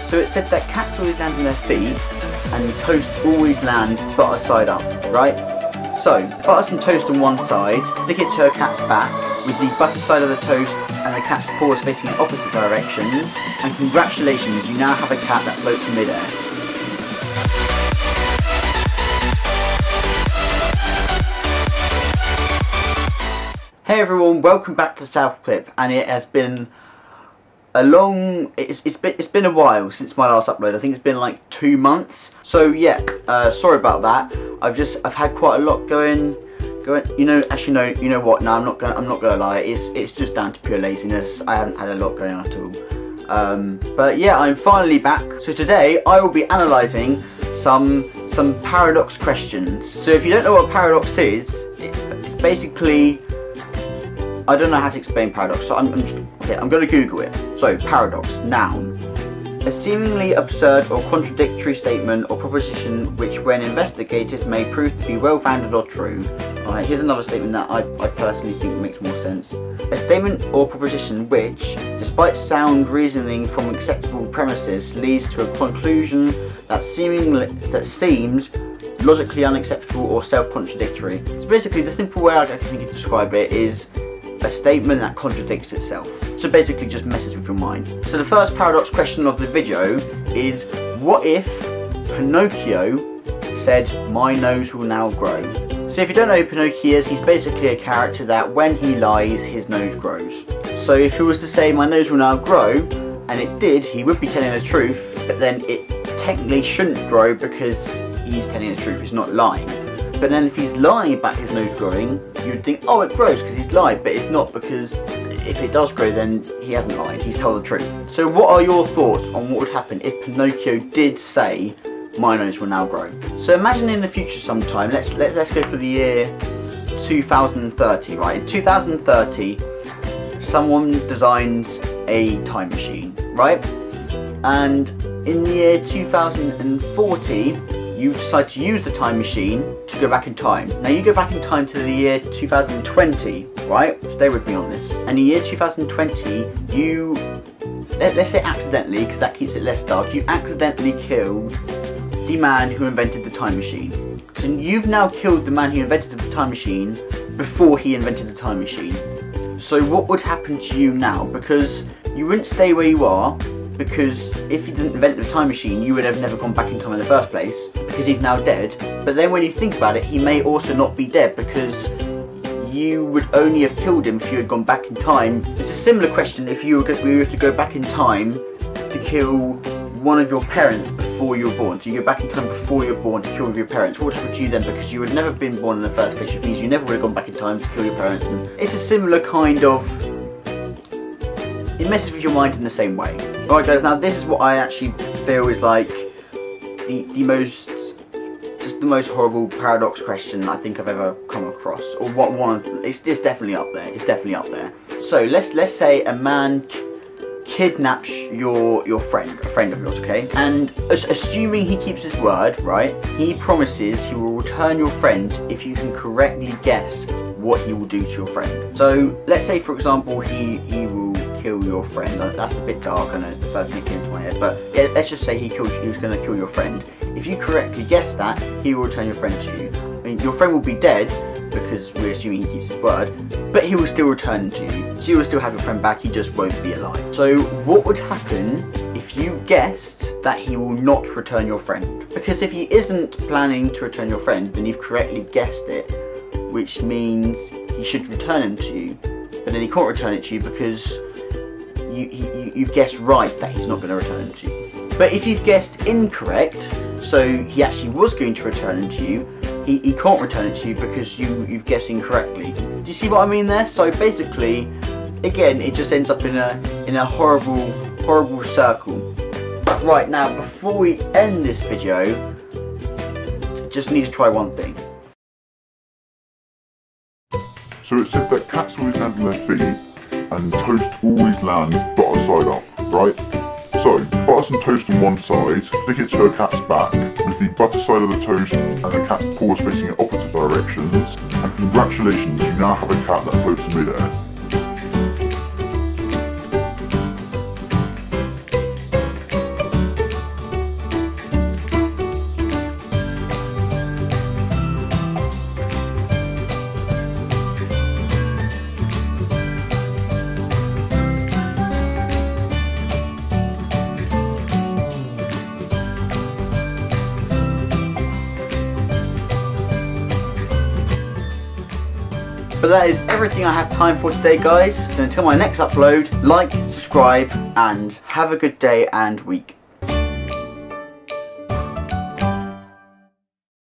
So it said that cats always land on their feet and toast always lands butter side up, right? So, butter some toast on one side, stick it to her cat's back with the butter side of the toast and the cat's paws facing in opposite directions, and congratulations, you now have a cat that floats in midair. Hey everyone, welcome back to South Clip, and it has been a long, it's been a while since my last upload. I think it's been like 2 months. So yeah, sorry about that. I've had quite a lot going. You know what? No, I'm not gonna lie. It's just down to pure laziness. I haven't had a lot going on at all. But yeah, I'm finally back. So today I will be analysing some paradox questions. So if you don't know what a paradox is, it's basically, I don't know how to explain paradox, so I'm going to Google it. So, paradox, noun. A seemingly absurd or contradictory statement or proposition which, when investigated, may prove to be well-founded or true. Alright, here's another statement that I personally think makes more sense. A statement or proposition which, despite sound reasoning from acceptable premises, leads to a conclusion that seems logically unacceptable or self-contradictory. So basically, the simple way I think to describe it is a statement that contradicts itself. So basically just messes with your mind. So the first paradox question of the video is, what if Pinocchio said, "My nose will now grow"? So if you don't know who Pinocchio is, he's basically a character that when he lies, his nose grows. So if he was to say, "My nose will now grow," and it did, he would be telling the truth, but then it technically shouldn't grow because he's telling the truth, he's not lying. But then if he's lying about his nose growing, you'd think, oh, it grows because he's lied, but it's not, because if it does grow, then he hasn't lied, he's told the truth. So what are your thoughts on what would happen if Pinocchio did say, "My nose will now grow"? So imagine in the future sometime, let's go for the year 2030, right? In 2030, someone designs a time machine, right? And in the year 2040, you decide to use the time machine to go back in time. Now you go back in time to the year 2020, right? Stay with me on this. And in the year 2020, let's say accidentally, because that keeps it less dark, you accidentally killed the man who invented the time machine. So you've now killed the man who invented the time machine before he invented the time machine. So what would happen to you now? Because you wouldn't stay where you are, because if you didn't invent the time machine, you would have never gone back in time in the first place, because he's now dead. But then when you think about it, he may also not be dead, because you would only have killed him if you had gone back in time. It's a similar question if we were to go back in time to kill one of your parents before you were born. So you go back in time before you were born to kill one of your parents. What would happen to you then? Because you would never have been born in the first place, which means you never would have gone back in time to kill your parents. And it's a similar kind of, it messes with your mind in the same way. Alright guys, now this is what I actually feel is like the most horrible paradox question I think I've ever come across, or it's definitely up there. It's definitely up there. So let's say a man kidnaps your friend, a friend of yours, okay? And assuming he keeps his word, right? He promises he will return your friend if you can correctly guess what he will do to your friend. So let's say, for example, he will kill your friend. That's a bit dark, I know, it's the first thing that came to my head, but yeah, let's just say he was going to kill your friend. If you correctly guess that, he will return your friend to you. I mean, your friend will be dead, because we're assuming he keeps his word, but he will still return to you. So you will still have your friend back, he just won't be alive. So what would happen if you guessed that he will not return your friend? Because if he isn't planning to return your friend, then you've correctly guessed it, which means he should return him to you, but then he can't return it to you because you've guessed right that he's not going to return it to you. But if you've guessed incorrect, so he actually was going to return it to you, he can't return it to you because you've guessed incorrectly. Do you see what I mean there? So basically, again, it just ends up in a horrible circle. Right, now before we end this video, just need to try one thing. So it said that cats always land on their feet and toast always lands butter side up, right? So, butter some toast on one side, stick it to her cat's back, with the butter side of the toast and the cat's paws facing in opposite directions, and congratulations, you now have a cat that floats in midair. But that is everything I have time for today, guys. So until my next upload, like, subscribe, and have a good day and week.